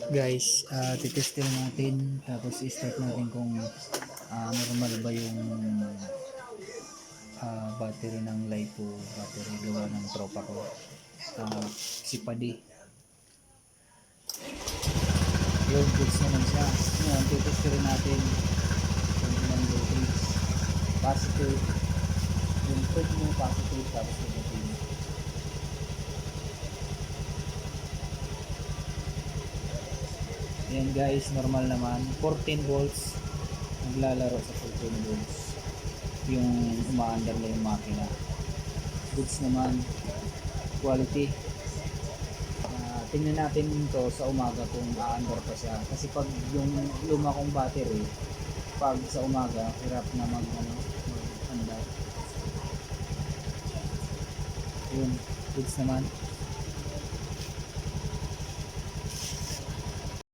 Guys, titestin natin tapos i-start natin kung normal ba yung battery ng LiPo battery gawa ng tropa ko, si Padi. Yung goods naman siya. Ngayon, titestin natin kung ilang voltage. Positive. Yung pred mo positive tapos negative. Ayan guys, normal naman. 14 volts. Naglalaro sa 14 volts. Yung umaandar na yung makina. Goods naman. Quality. Tingnan natin to sa umaga kung aandar pa siya. Kasi pag yung luma kong battery, pag sa umaga, hirap na mag-andar. Yun. Goods naman.